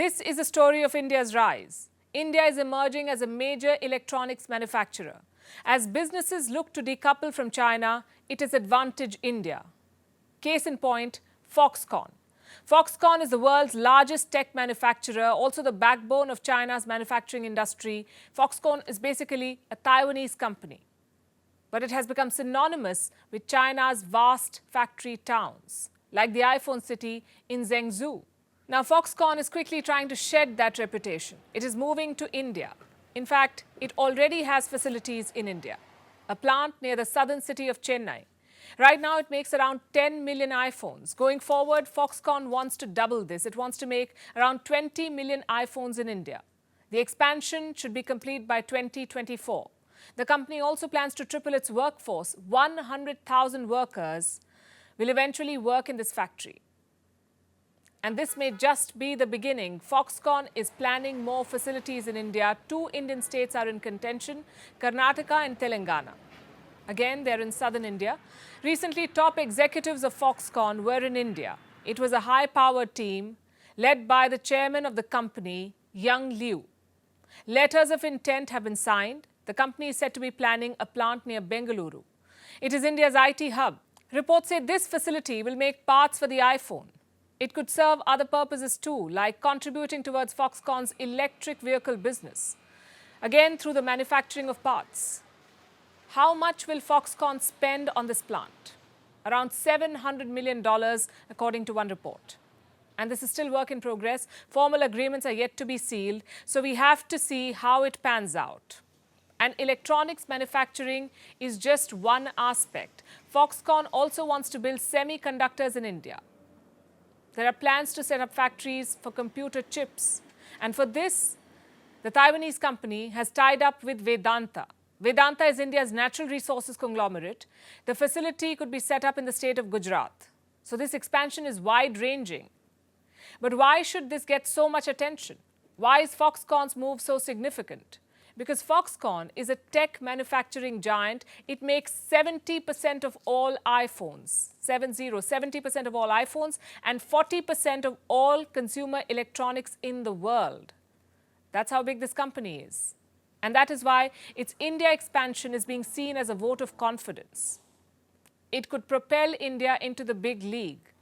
This is a story of India's rise. India is emerging as a major electronics manufacturer. As businesses look to decouple from China, it is Vantage India. Case in point, Foxconn. Foxconn is the world's largest tech manufacturer, also the backbone of China's manufacturing industry. Foxconn is basically a Taiwanese company, but it has become synonymous with China's vast factory towns, like the iPhone city in Zhengzhou. Now, Foxconn is quickly trying to shed that reputation. It is moving to India. In fact, it already has facilities in India, a plant near the southern city of Chennai. Right now, it makes around 10 million iPhones. Going forward, Foxconn wants to double this. It wants to make around 20 million iPhones in India. The expansion should be complete by 2024. The company also plans to triple its workforce. 100,000 workers will eventually work in this factory. And this may just be the beginning. Foxconn is planning more facilities in India. 2 Indian states are in contention, Karnataka and Telangana. Again, they're in southern India. Recently, top executives of Foxconn were in India. It was a high-powered team led by the chairman of the company, Young Liu. Letters of intent have been signed. The company is said to be planning a plant near Bengaluru. It is India's IT hub. Reports say this facility will make parts for the iPhone. It could serve other purposes too, like contributing towards Foxconn's electric vehicle business, again through the manufacturing of parts. How much will Foxconn spend on this plant? Around $700 million, according to one report. And this is still work in progress. Formal agreements are yet to be sealed, so we have to see how it pans out. And electronics manufacturing is just one aspect. Foxconn also wants to build semiconductors in India. There are plans to set up factories for computer chips. And for this, the Taiwanese company has tied up with Vedanta. Vedanta is India's natural resources conglomerate. The facility could be set up in the state of Gujarat. So this expansion is wide-ranging. But why should this get so much attention? Why is Foxconn's move so significant? Because Foxconn is a tech manufacturing giant. It makes 70% of all iPhones, 70% of all iPhones, and 40% of all consumer electronics in the world. That's how big this company is. And that is why its India expansion is being seen as a vote of confidence. It could propel India into the big league.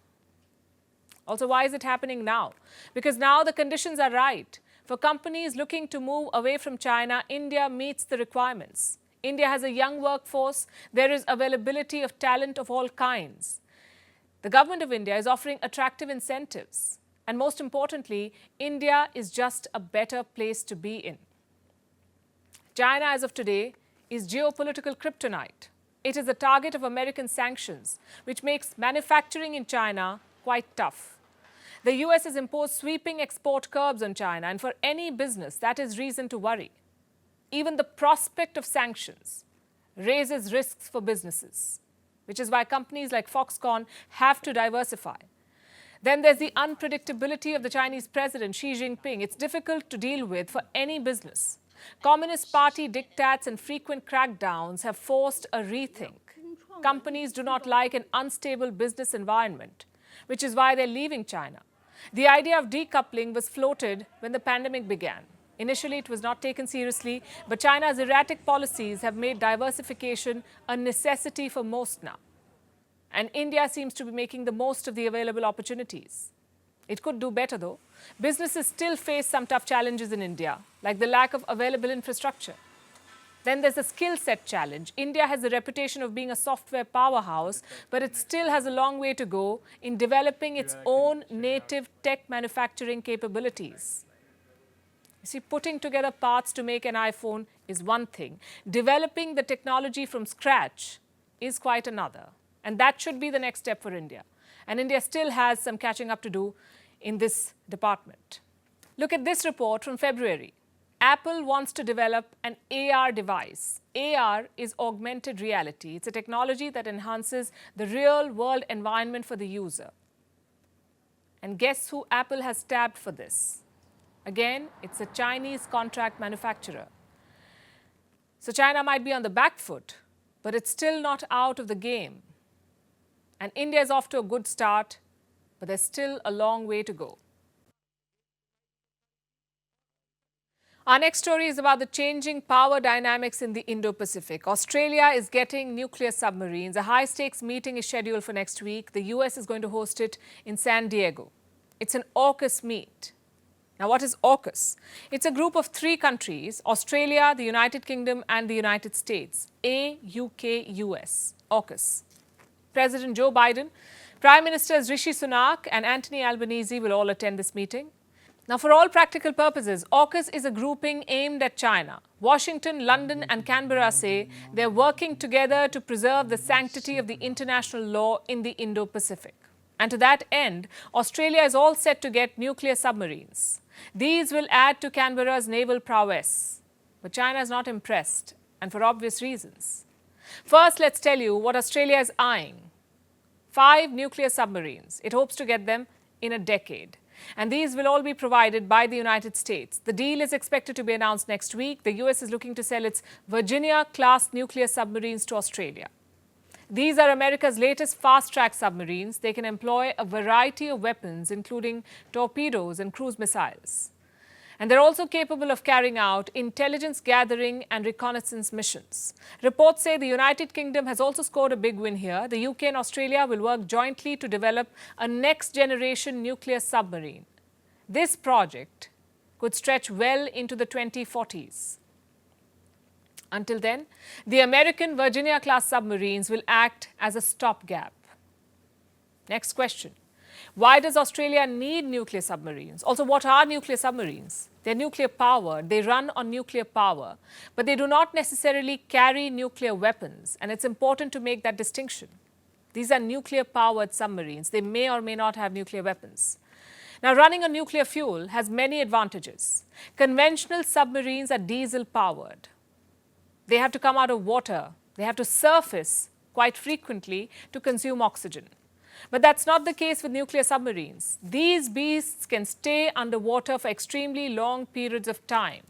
Also, why is it happening now? Because now the conditions are right. For companies looking to move away from China, India meets the requirements. India has a young workforce. There is availability of talent of all kinds. The government of India is offering attractive incentives. And most importantly, India is just a better place to be in. China, as of today, is geopolitical kryptonite. It is the target of American sanctions, which makes manufacturing in China quite tough. The US has imposed sweeping export curbs on China, and for any business, that is reason to worry. Even the prospect of sanctions raises risks for businesses, which is why companies like Foxconn have to diversify. Then there's the unpredictability of the Chinese president, Xi Jinping. It's difficult to deal with for any business. Communist Party diktats and frequent crackdowns have forced a rethink. Companies do not like an unstable business environment, which is why they're leaving China. The idea of decoupling was floated when the pandemic began. Initially, it was not taken seriously, but China's erratic policies have made diversification a necessity for most now. And India seems to be making the most of the available opportunities. It could do better, though. Businesses still face some tough challenges in India, like the lack of available infrastructure. Then there's the skill set challenge. India has a reputation of being a software powerhouse, but it still has a long way to go in developing its own native tech manufacturing capabilities. You see, putting together parts to make an iPhone is one thing. Developing the technology from scratch is quite another. And that should be the next step for India. And India still has some catching up to do in this department. Look at this report from February. Apple wants to develop an AR device. AR is augmented reality. It's a technology that enhances the real-world environment for the user. And guess who Apple has tabbed for this? Again, it's a Chinese contract manufacturer. So China might be on the back foot, but it's still not out of the game. And India is off to a good start, but there's still a long way to go. Our next story is about the changing power dynamics in the Indo-Pacific. Australia is getting nuclear submarines. A high-stakes meeting is scheduled for next week. The US is going to host it in San Diego. It's an AUKUS meet. Now, what is AUKUS? It's a group of 3 countries, Australia, the United Kingdom and the United States. AUKUS, AUKUS. President Joe Biden, Prime Ministers Rishi Sunak and Anthony Albanese will all attend this meeting. Now, for all practical purposes, AUKUS is a grouping aimed at China. Washington, London and Canberra say they're working together to preserve the sanctity of the international law in the Indo-Pacific. And to that end, Australia is all set to get nuclear submarines. These will add to Canberra's naval prowess. But China is not impressed, and for obvious reasons. First, let's tell you what Australia is eyeing. 5 nuclear submarines. It hopes to get them in a decade. And these will all be provided by the United States. The deal is expected to be announced next week. The US is looking to sell its Virginia-class nuclear submarines to Australia. These are America's latest fast-track submarines. They can employ a variety of weapons, including torpedoes and cruise missiles. And they're also capable of carrying out intelligence gathering and reconnaissance missions. Reports say the United Kingdom has also scored a big win here. The UK and Australia will work jointly to develop a next-generation nuclear submarine. This project could stretch well into the 2040s. Until then, the American Virginia-class submarines will act as a stopgap. Next question. Why does Australia need nuclear submarines? Also, what are nuclear submarines? They're nuclear powered, they run on nuclear power, but they do not necessarily carry nuclear weapons, and it's important to make that distinction. These are nuclear powered submarines. They may or may not have nuclear weapons. Now, running on nuclear fuel has many advantages. Conventional submarines are diesel powered. They have to come out of water. They have to surface quite frequently to consume oxygen. But that's not the case with nuclear submarines. These beasts can stay underwater for extremely long periods of time.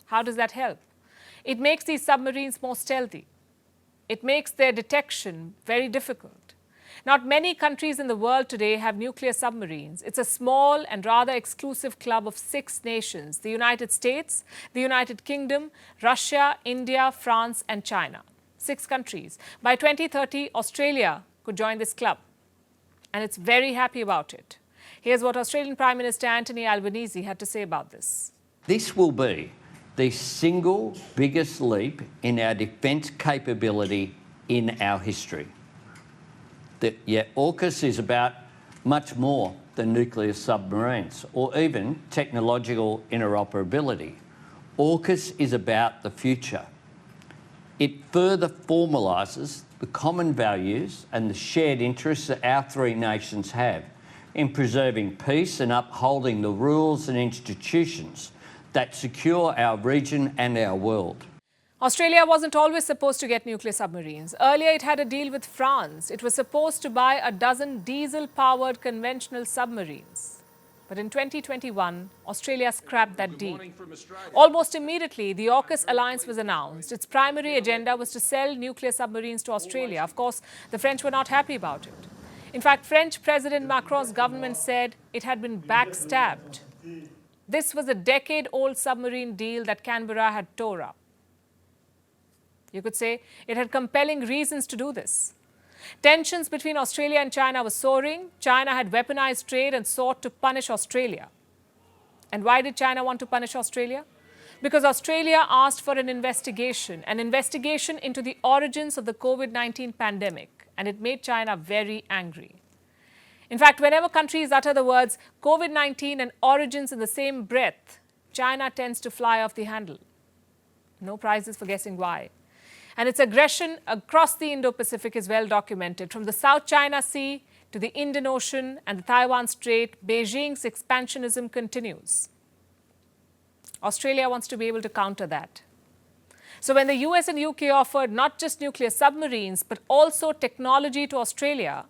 How does that help? It makes these submarines more stealthy. It makes their detection very difficult. Not many countries in the world today have nuclear submarines. It's a small and rather exclusive club of 6 nations: the United States, the United Kingdom, Russia, India, France and China. 6 countries. By 2030, Australia could join this club. And it's very happy about it. Here's what Australian Prime Minister Anthony Albanese had to say about this. This will be the single biggest leap in our defence capability in our history. AUKUS is about much more than nuclear submarines or even technological interoperability. AUKUS is about the future. It further formalises the common values and the shared interests that our 3 nations have in preserving peace and upholding the rules and institutions that secure our region and our world. Australia wasn't always supposed to get nuclear submarines. Earlier, it had a deal with France. It was supposed to buy a dozen diesel-powered conventional submarines. But in 2021, Australia scrapped that deal. Almost immediately, the AUKUS alliance was announced. Its primary agenda was to sell nuclear submarines to Australia. Of course, the French were not happy about it. In fact, French President Macron's government said it had been backstabbed. This was a decade-old submarine deal that Canberra had tore up. You could say it had compelling reasons to do this. Tensions between Australia and China were soaring. China had weaponized trade and sought to punish Australia. And why did China want to punish Australia? Because Australia asked for an investigation into the origins of the COVID-19 pandemic, and it made China very angry. In fact, whenever countries utter the words COVID-19 and origins in the same breath, China tends to fly off the handle. No prizes for guessing why. And its aggression across the Indo-Pacific is well documented. From the South China Sea to the Indian Ocean and the Taiwan Strait, Beijing's expansionism continues. Australia wants to be able to counter that. So when the US and UK offered not just nuclear submarines, but also technology to Australia,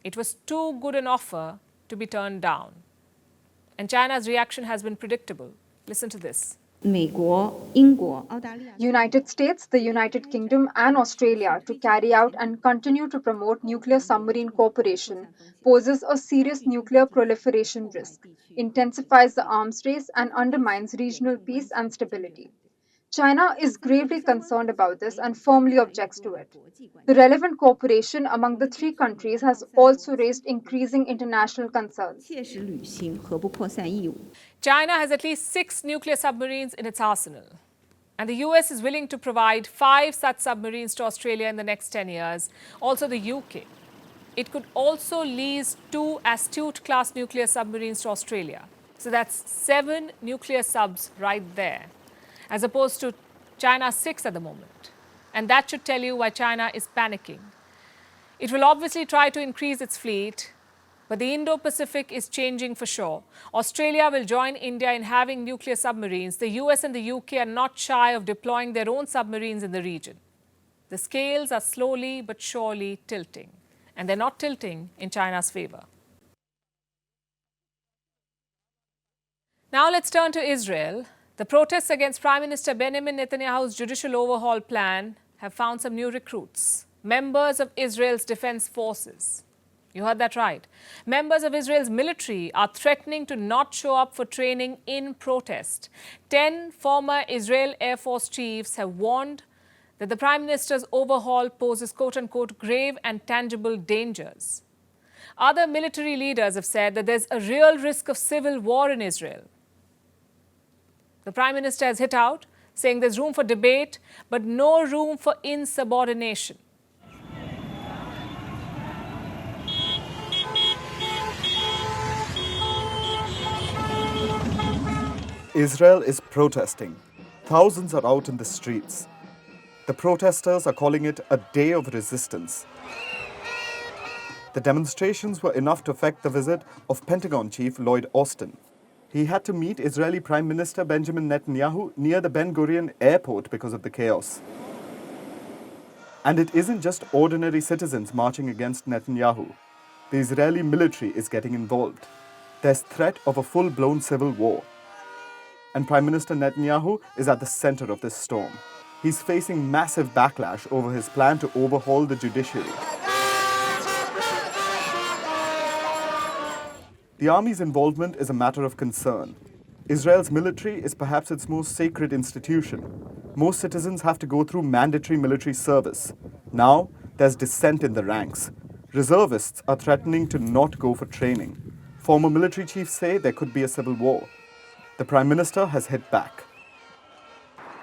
it was too good an offer to be turned down. And China's reaction has been predictable. Listen to this. United States, the United Kingdom, and Australia to carry out and continue to promote nuclear submarine cooperation poses a serious nuclear proliferation risk, intensifies the arms race, and undermines regional peace and stability. China is gravely concerned about this and firmly objects to it. The relevant cooperation among the three countries has also raised increasing international concerns. China has at least 6 nuclear submarines in its arsenal. And the US is willing to provide 5 such submarines to Australia in the next 10 years, also the UK. It could also lease 2 Astute-class nuclear submarines to Australia. So that's 7 nuclear subs right there, as opposed to China's 6 at the moment. And that should tell you why China is panicking. It will obviously try to increase its fleet, but the Indo-Pacific is changing for sure. Australia will join India in having nuclear submarines. The US and the UK are not shy of deploying their own submarines in the region. The scales are slowly but surely tilting, and they're not tilting in China's favor. Now let's turn to Israel. The protests against Prime Minister Benjamin Netanyahu's judicial overhaul plan have found some new recruits, members of Israel's defense forces. You heard that right. Members of Israel's military are threatening to not show up for training in protest. 10 former Israel Air Force chiefs have warned that the Prime Minister's overhaul poses quote-unquote grave and tangible dangers. Other military leaders have said that there's a real risk of civil war in Israel. The Prime Minister has hit out, saying there's room for debate, but no room for insubordination. Israel is protesting. Thousands are out in the streets. The protesters are calling it a day of resistance. The demonstrations were enough to affect the visit of Pentagon Chief Lloyd Austin. He had to meet Israeli Prime Minister Benjamin Netanyahu near the Ben Gurion airport because of the chaos. And it isn't just ordinary citizens marching against Netanyahu. The Israeli military is getting involved. There's threat of a full-blown civil war. And Prime Minister Netanyahu is at the center of this storm. He's facing massive backlash over his plan to overhaul the judiciary. The army's involvement is a matter of concern. Israel's military is perhaps its most sacred institution. Most citizens have to go through mandatory military service. Now, there's dissent in the ranks. Reservists are threatening to not go for training. Former military chiefs say there could be a civil war. The Prime Minister has hit back.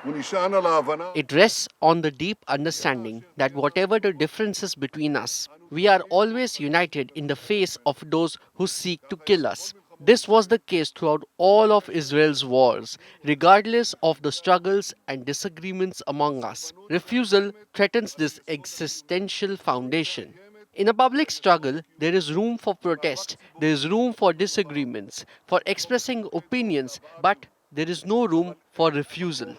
It rests on the deep understanding that whatever the differences between us, we are always united in the face of those who seek to kill us. This was the case throughout all of Israel's wars, regardless of the struggles and disagreements among us. Refusal threatens this existential foundation. In a public struggle, there is room for protest, there is room for disagreements, for expressing opinions, but there is no room for refusal.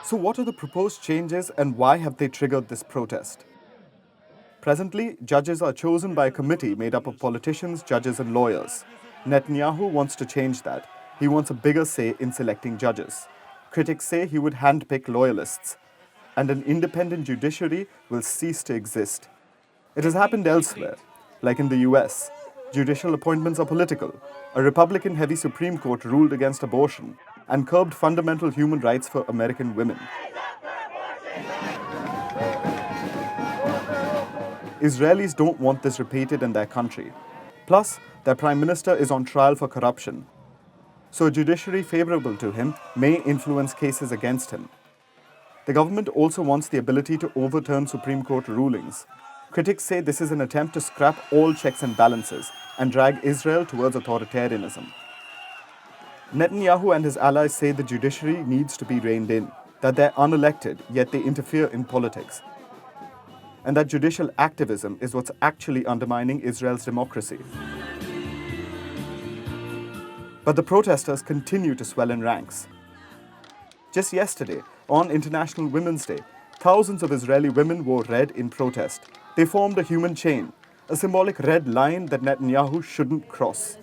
So what are the proposed changes and why have they triggered this protest? Presently, judges are chosen by a committee made up of politicians, judges and lawyers. Netanyahu wants to change that. He wants a bigger say in selecting judges. Critics say he would handpick loyalists, and an independent judiciary will cease to exist. It has happened elsewhere, like in the US. Judicial appointments are political. A Republican-heavy Supreme Court ruled against abortion and curbed fundamental human rights for American women. Israelis don't want this repeated in their country. Plus, their Prime Minister is on trial for corruption. So a judiciary favorable to him may influence cases against him. The government also wants the ability to overturn Supreme Court rulings. Critics say this is an attempt to scrap all checks and balances and drag Israel towards authoritarianism. Netanyahu and his allies say the judiciary needs to be reined in, that they're unelected, yet they interfere in politics, and that judicial activism is what's actually undermining Israel's democracy. But the protesters continue to swell in ranks. Just yesterday, on International Women's Day, thousands of Israeli women wore red in protest. They formed a human chain, a symbolic red line that Netanyahu shouldn't cross.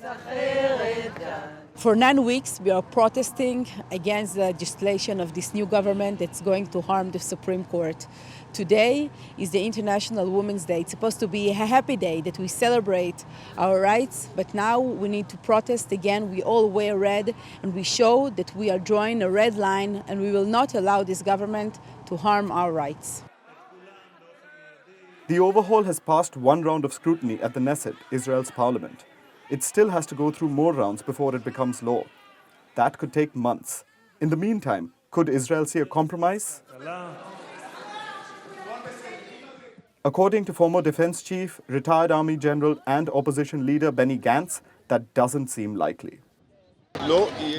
For 9 weeks, we are protesting against the legislation of this new government that's going to harm the Supreme Court. Today is the International Women's Day. It's supposed to be a happy day that we celebrate our rights, but now we need to protest again. We all wear red, and we show that we are drawing a red line, and we will not allow this government to harm our rights. The overhaul has passed one round of scrutiny at the Knesset, Israel's parliament. It still has to go through more rounds before it becomes law. That could take months. In the meantime, could Israel see a compromise? According to former defense chief, retired army general and opposition leader Benny Gantz, that doesn't seem likely.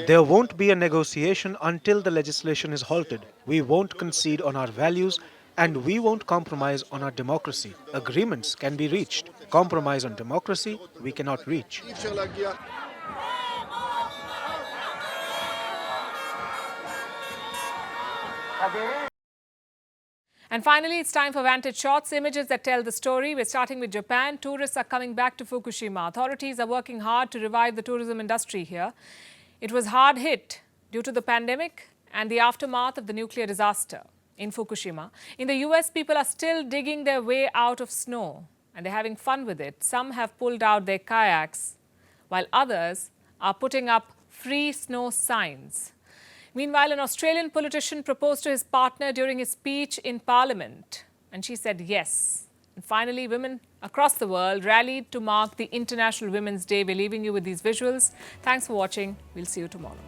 There won't be a negotiation until the legislation is halted. We won't concede on our values and we won't compromise on our democracy. Agreements can be reached. Compromise on democracy, we cannot reach. And finally, it's time for Vantage Shots, images that tell the story. We're starting with Japan. Tourists are coming back to Fukushima. Authorities are working hard to revive the tourism industry here. It was hard hit due to the pandemic and the aftermath of the nuclear disaster in Fukushima. In the US, people are still digging their way out of snow and they're having fun with it. Some have pulled out their kayaks, while others are putting up free snow signs. Meanwhile, an Australian politician proposed to his partner during his speech in Parliament, and she said yes. And finally, women across the world rallied to mark the International Women's Day. We're leaving you with these visuals. Thanks for watching. We'll see you tomorrow.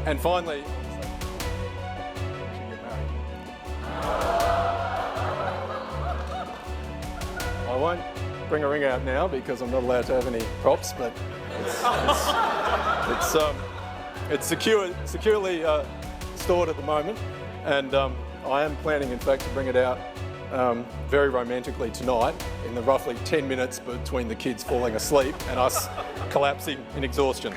And finally, I won't bring a ring out now because I'm not allowed to have any props, but it's securely stored at the moment, and I am planning, in fact, to bring it out very romantically tonight in the roughly 10 minutes between the kids falling asleep and us collapsing in exhaustion.